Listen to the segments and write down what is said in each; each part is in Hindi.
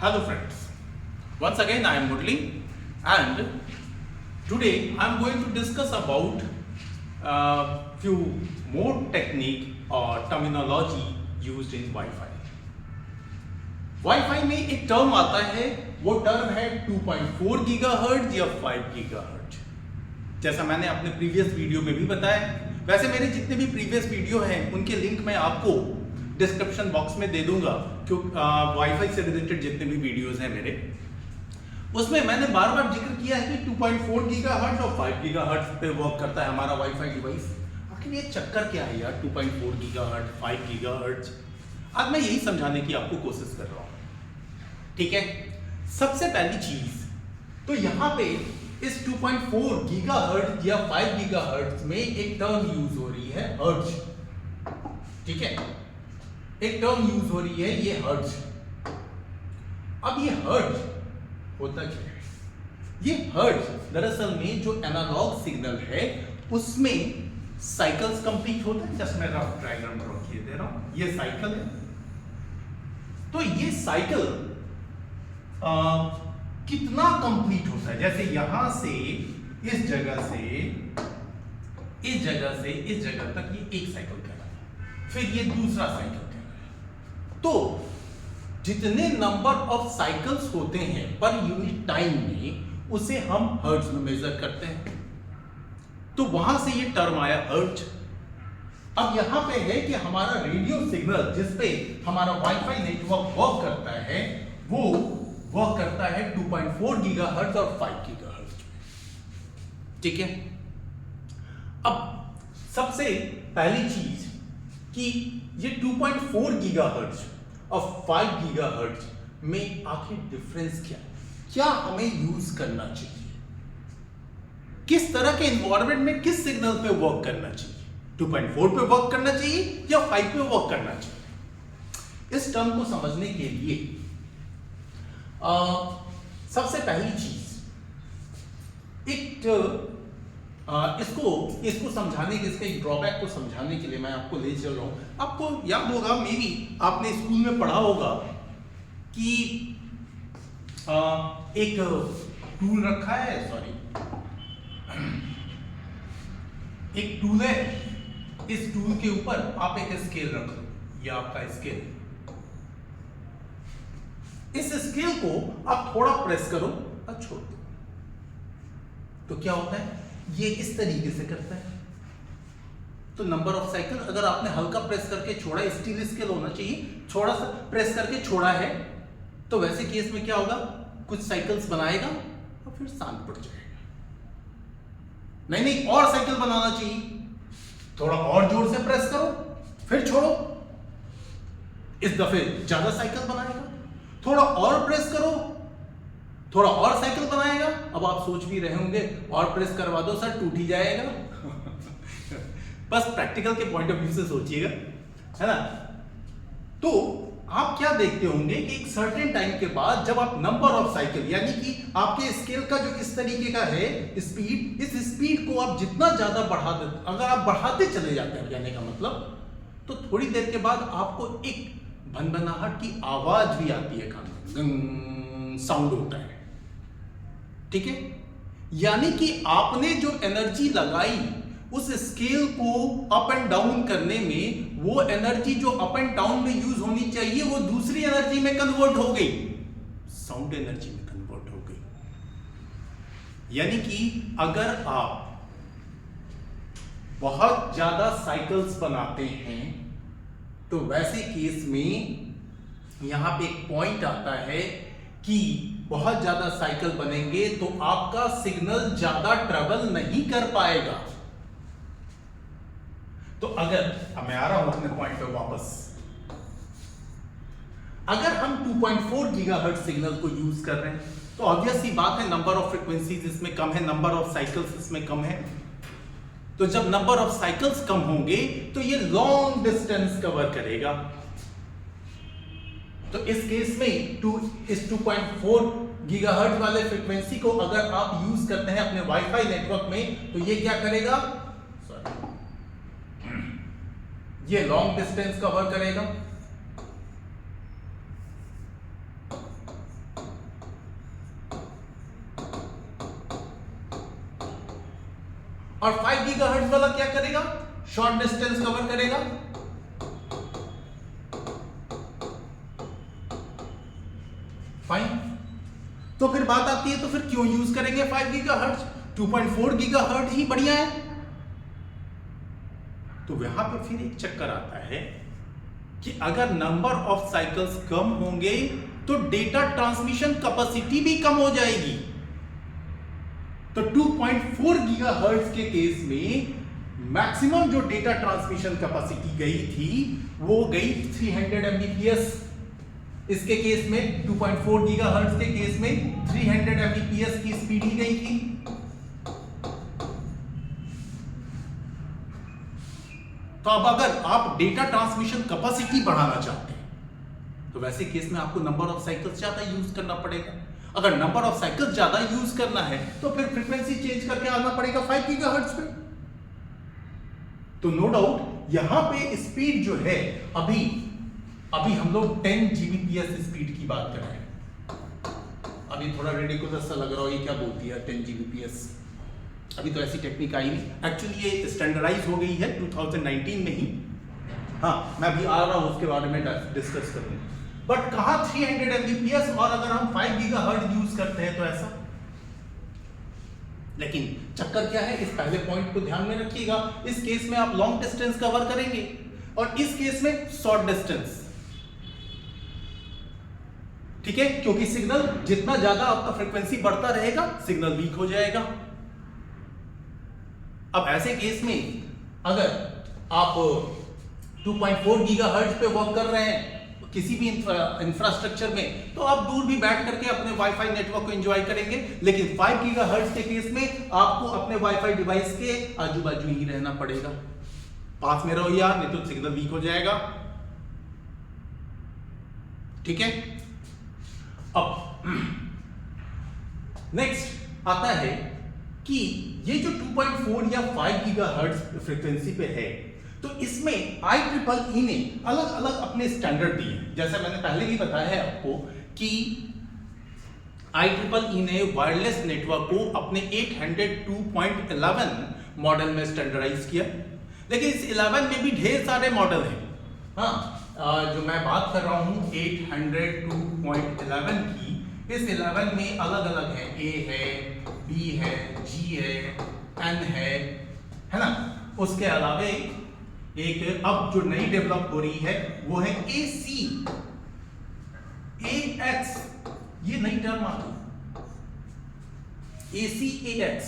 Hello friends, once again I am Murli and today I am going to discuss about few more technique or terminology used in Wi-Fi. Wi-Fi में एक टर्म आता है, वो टर्म है 2.4 गीगाहर्ट्ज या 5 गीगाहर्ट्ज। जैसा मैंने अपने प्रीवियस वीडियो में भी बताया, वैसे मेरे जितने भी प्रीवियस वीडियो हैं उनके लिंक मैं आपको डिस्क्रिप्शन बॉक्स में दे दूंगा, क्योंकि वाईफाई से रिलेटेड जितने भी वीडियोस हैं मेरे, उसमें मैंने बार बार जिक्र किया है कि 2.4 गीगाहर्ट्ज और 5 गीगाहर्ट्ज पे वर्क करता है हमारा वाईफाई डिवाइस। आखिर ये चक्कर क्या है यार 2.4 गीगाहर्ट्ज 5 गीगाहर्ट्ज? आज मैं यही समझाने की आपको कोशिश कर रहा हूं, ठीक है। सबसे पहली चीज तो यहां पे इस 2.4 गीगाहर्ट्ज या 5 गीगाहर्ट्ज में एक टर्म यूज हो रही है हर्ट्ज, ठीक है। एक टर्म यूज हो रही है ये हर्ट्ज। अब ये हर्ट्ज होता क्या है? ये हर्ट्ज दरअसल में जो एनालॉग सिग्नल है उसमें साइकिल्स कंप्लीट होते हैं। जैसे मैं रफ डायग्राम ड्रॉ किए दे रहा हूं, ये साइकिल है। तो ये साइकिल कितना कंप्लीट होता है? जैसे यहां से इस जगह से इस जगह से इस जगह तक ये एक साइकिल कर रहा है, फिर ये दूसरा साइकिल कर रहा है। तो जितने नंबर ऑफ साइकिल्स होते हैं पर यूनिट टाइम में, उसे हम हर्ट्ज में मेजर करते हैं। तो वहां से ये टर्म आया हर्ट्ज। अब यहां पे है कि हमारा रेडियो सिग्नल जिसपे हमारा वाईफाई नेटवर्क वर्क करता है, वो वर्क करता है 2.4 गीगाहर्ट्ज और 5 गीगाहर्ट्ज, ठीक है। अब सबसे पहली चीज कि ये 2.4 गीगाहर्ट्ज और 5 गीगाहर्ट्ज में आखिर डिफरेंस क्या हमें यूज करना चाहिए, किस तरह के एनवायरनमेंट में किस सिग्नल पे वर्क करना चाहिए? 2.4 पे वर्क करना चाहिए या 5 पे वर्क करना चाहिए? इस टर्म को समझने के लिए सबसे पहली चीज इसको समझाने के, इसके ड्रॉबैक को समझाने के लिए मैं आपको ले चल रहा हूं। आपको याद होगा, मे बी आपने स्कूल में पढ़ा होगा कि एक टूल रखा है, एक टूल है। इस टूल के ऊपर आप एक स्केल रख लो, ये आपका स्केल। इस स्केल को आप थोड़ा प्रेस करो और छोड़ दो, तो क्या होता है? ये इस तरीके से करता है। तो नंबर ऑफ साइकिल, अगर आपने हल्का प्रेस करके छोड़ा, स्टील स्केल होना चाहिए, थोड़ा सा प्रेस करके छोड़ा है, तो वैसे केस में क्या होगा? कुछ साइकिल्स बनाएगा और फिर शांत पड़ जाएगा। नहीं, और साइकिल बनाना चाहिए, थोड़ा और जोर से प्रेस करो फिर छोड़ो, इस दफे ज्यादा साइकिल बनाएगा। थोड़ा और प्रेस करो, थोड़ा और साइकिल बनाएगा। अब आप सोच भी रहे होंगे, और प्रेस करवा दो सर, टूट ही जाएगा। बस प्रैक्टिकल के पॉइंट ऑफ व्यू से सोचिएगा, है ना। तो आप क्या देखते होंगे कि एक सर्टेन टाइम के बाद जब आप नंबर ऑफ साइकिल, यानी कि आपके स्केल का जो इस तरीके का है स्पीड, इस स्पीड को आप जितना ज्यादा बढ़ा देते, अगर आप बढ़ाते चले जाते हैं, कहने का मतलब, तो थोड़ी देर के बाद आपको एक भनभनाहट की आवाज भी आती है, साउंड होता है, ठीक है। यानी कि आपने जो एनर्जी लगाई उस स्केल को अप एंड डाउन करने में, वो एनर्जी जो अप एंड डाउन में यूज होनी चाहिए वो दूसरी एनर्जी में कन्वर्ट हो गई, साउंड एनर्जी में कन्वर्ट हो गई। यानी कि अगर आप बहुत ज्यादा साइकिल्स बनाते हैं, तो वैसे केस में यहां पे एक पॉइंट आता है कि बहुत ज्यादा साइकिल बनेंगे तो आपका सिग्नल ज्यादा ट्रेवल नहीं कर पाएगा। तो अगर, अब मैं आ रहा हूं अपने पॉइंट पे वापस, अगर हम 2.4 गीगाहर्ट्ज सिग्नल को यूज कर रहे हैं, तो ऑब्वियस सी बात है नंबर ऑफ फ्रीक्वेंसीज इसमें कम है, नंबर ऑफ साइकिल्स इसमें कम है। तो जब नंबर ऑफ साइकिल्स कम होंगे तो ये लॉन्ग डिस्टेंस कवर करेगा। तो इस केस में इस 2.4 गीगाहर्ट्ज वाले फ्रीक्वेंसी को अगर आप यूज करते हैं अपने वाईफाई नेटवर्क में, तो ये क्या करेगा? ये लॉन्ग डिस्टेंस कवर करेगा। और 5 गीगाहर्ट्ज वाला क्या करेगा? शॉर्ट डिस्टेंस कवर करेगा। फाइन। तो फिर बात आती है, तो फिर क्यों यूज करेंगे 5 गीगाहर्ट्ज? 2.4 गीगाहर्ट्ज ही बढ़िया है। तो यहां पे फिर एक चक्कर आता है कि अगर नंबर ऑफ साइकिल्स कम होंगे तो डेटा ट्रांसमिशन कैपेसिटी भी कम हो जाएगी। तो 2.4 गीगाहर्ट्ज के केस में मैक्सिमम जो डेटा ट्रांसमिशन कैपेसिटी गई थी वो गई 300 एमबीपीएस। इसके केस में 2.4 गीगाहर्ट्ज के केस में 300 एमबीपीएस की स्पीड ही गई थी। तो अब अगर आप डेटा ट्रांसमिशन कैपेसिटी बढ़ाना चाहते हैं तो वैसे केस में आपको नंबर ऑफ साइकिल्स ज्यादा यूज करना पड़ेगा। अगर नंबर ऑफ साइकिल्स ज्यादा यूज करना है तो फिर फ्रीक्वेंसी चेंज करके आना पड़ेगा 5 गीगाहर्ट्ज पे। तो नो डाउट यहां पे स्पीड जो है अभी हम लोग 10 जीबीपीएस स्पीड की बात कर रहे हैं। अभी थोड़ा रेडिकुलस सा लग रहा हो, ये क्या बोलती है 10 जीबीपीएस? अभी तो ऐसी टेक्निक आई नहीं। एक्चुअली ये स्टैंडर्डाइज हो गई है 2019 में ही। हाँ, मैं भी आ रहा हूं उसके बारे में डिस्कस करूंगा। बट कहां 300 एमबीपीएस और अगर हम 5 गीगाहर्ट्ज यूज करते हैं तो ऐसा। लेकिन चक्कर क्या है, इस पहले पॉइंट को ध्यान में रखिएगा। इस केस में आप लॉन्ग डिस्टेंस कवर करेंगे और इस केस में शॉर्ट डिस्टेंस। ठीक है, क्योंकि सिग्नल जितना ज्यादा आपका फ्रीक्वेंसी बढ़ता रहेगा सिग्नल वीक हो जाएगा। अब ऐसे केस में अगर आप 2.4 गीगाहर्ट्ज पे वर्क कर रहे हैं किसी भी इंफ्रास्ट्रक्चर में, तो आप दूर भी बैठ करके अपने वाईफाई नेटवर्क को एंजॉय करेंगे। लेकिन 5 गीगाहर्ट्ज के केस में आपको अपने वाईफाई डिवाइस के आजू बाजू ही रहना पड़ेगा। पास में रहो यार, नहीं तो सिग्नल वीक हो जाएगा। ठीक है। अब नेक्स्ट आता है कि ये जो 2.4 या 5 गीगाहर्ट्ज फ्रीक्वेंसी पे है, तो इसमें IEEE ने अलग अलग अपने स्टैंडर्ड दिए। जैसे मैंने पहले भी बताया है आपको कि IEEE ने वायरलेस नेटवर्क को अपने 802.11 मॉडल में स्टैंडर्डाइज किया। लेकिन इस 11 में भी ढेर सारे मॉडल हैं। हाँ, जो मैं बात कर रहा हूं 802.11 की, इस 11 में अलग अलग है। A है, B है, G है, N है ना। उसके अलावा एक अब जो नई डेवलप हो रही है वो है AC, AX, ये नई टर्म आ गई, AC AX।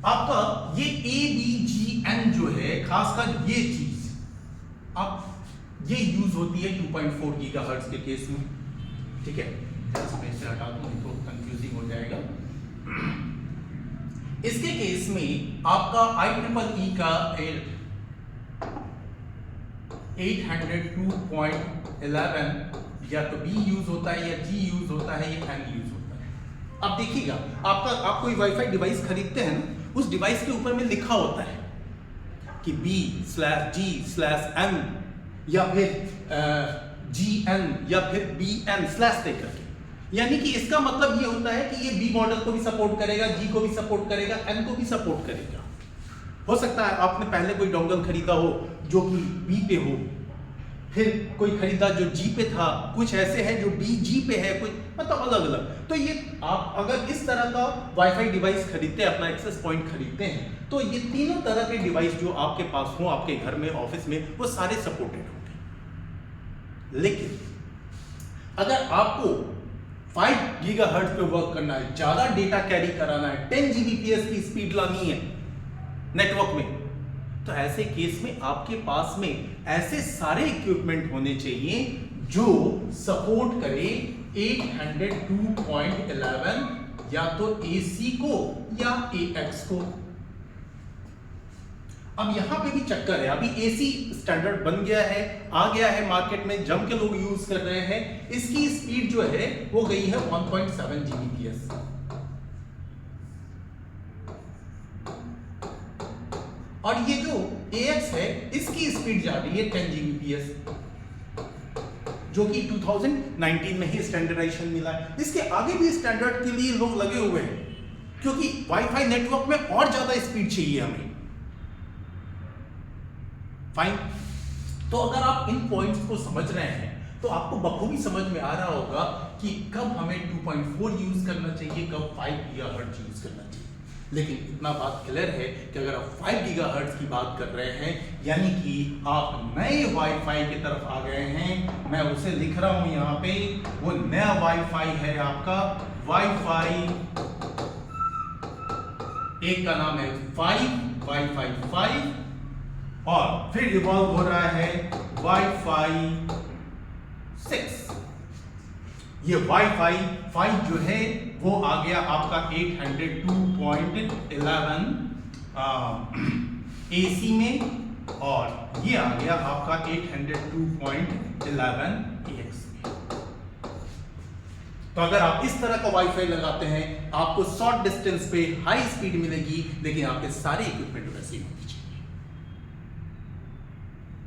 आपका ये ABGN जो है, खासकर ये चीज अब ये यूज होती है 2.4 गीगाहर्ट्ज के केस में। ठीक है, मैं इसे हटा दूं तो कंफ्यूजिंग हो जाएगा। इसके केस में आपका IEEE का 802.11 या तो B यूज होता है या G यूज होता है या N यूज होता है। अब देखिएगा, आप कोई वाईफाई डिवाइस खरीदते हैं ना, उस डिवाइस के ऊपर में लिखा होता है कि B/G/N या फिर GN या फिर BN स्लैश देकर के। यानी कि इसका मतलब ये होता है कि ये B मॉडल को भी सपोर्ट करेगा, G को भी सपोर्ट करेगा, N को भी सपोर्ट करेगा। हो सकता है आपने पहले कोई डोंगल खरीदा हो जो कि B पे हो, फिर कोई खरीदा जो G पे था, कुछ ऐसे हैं जो BG पे है, कुछ मतलब अलग अलग। तो ये आप अगर इस तरह का वाईफाई डिवाइस खरीदते हैं, अपना एक्सेस पॉइंट खरीदते हैं, तो ये तीनों तरह के डिवाइस जो आपके पास हो, आपके घर में, ऑफिस में, वो सारे सपोर्टेड होंगे। लेकिन अगर आपको 5 गीगाहर्ट्ज पे वर्क करना है, ज्यादा डेटा कैरी कराना है, 10 जीबीपीएस की स्पीड लानी है नेटवर्क में, तो ऐसे केस में आपके पास में ऐसे सारे इक्विपमेंट होने चाहिए जो सपोर्ट करे 802.11 या तो AC को या AX को। अब यहां पे भी चक्कर है। अभी AC स्टैंडर्ड बन गया है, आ गया है मार्केट में, जम के लोग यूज कर रहे हैं। इसकी स्पीड जो है वो गई है 1.7 जीबीपीएस। और ये जो AX है इसकी स्पीड जा रही है 10 जीबीपीएस, जो कि 2019 में ही स्टैंडर्डाइजेशन मिला है। इसके आगे भी स्टैंडर्ड के लिए लोग लगे हुए हैं। क्योंकि वाईफाई नेटवर्क में और ज्यादा स्पीड चाहिए हमें। फाइन। तो अगर आप इन पॉइंट्स को समझ रहे हैं तो आपको बखूबी समझ में आ रहा होगा कि कब हमें 2.4 यूज करना चाहिए, कब 5 गीगाहर्ट्ज यूज करना चाहिए। लेकिन इतना बात क्लियर है कि अगर आप 5 गीगाहर्ट्ज की बात कर रहे हैं, यानी कि आप नए वाईफाई की तरफ आ गए हैं, मैं उसे लिख रहा हूं यहां पे, वो नया वाईफाई है आपका वाईफाई, एक का नाम है 5 वाईफाई 5, और फिर इवॉल्व हो रहा है वाईफाई 6। ये वाईफाई 5 जो है वो आ गया आपका 802.11 AC में, और ये आ गया आपका 802.11 AX में। तो अगर आप इस तरह का वाईफाई लगाते हैं, आपको शॉर्ट डिस्टेंस पे हाई स्पीड मिलेगी, लेकिन आपके सारे इक्विपमेंट वैसे ही होने चाहिए।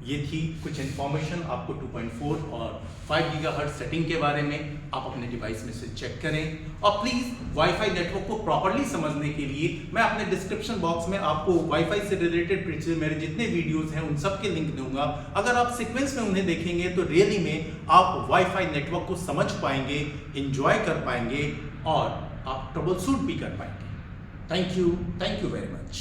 ये थी कुछ इंफॉर्मेशन आपको 2.4 और 5 गीगाहर्ट्ज सेटिंग के बारे में। आप अपने डिवाइस में से चेक करें, और प्लीज वाईफाई नेटवर्क को प्रॉपर्ली समझने के लिए मैं अपने डिस्क्रिप्शन बॉक्स में आपको वाईफाई से रिलेटेड पिछले मेरे जितने वीडियोस हैं उन सब के लिंक दूंगा। अगर आप सीक्वेंस में उन्हें देखेंगे तो रियली में आप वाईफाई नेटवर्क को समझ पाएंगे, एंजॉय कर पाएंगे, और आप ट्रबल शूट भी कर पाएंगे। Thank you very much.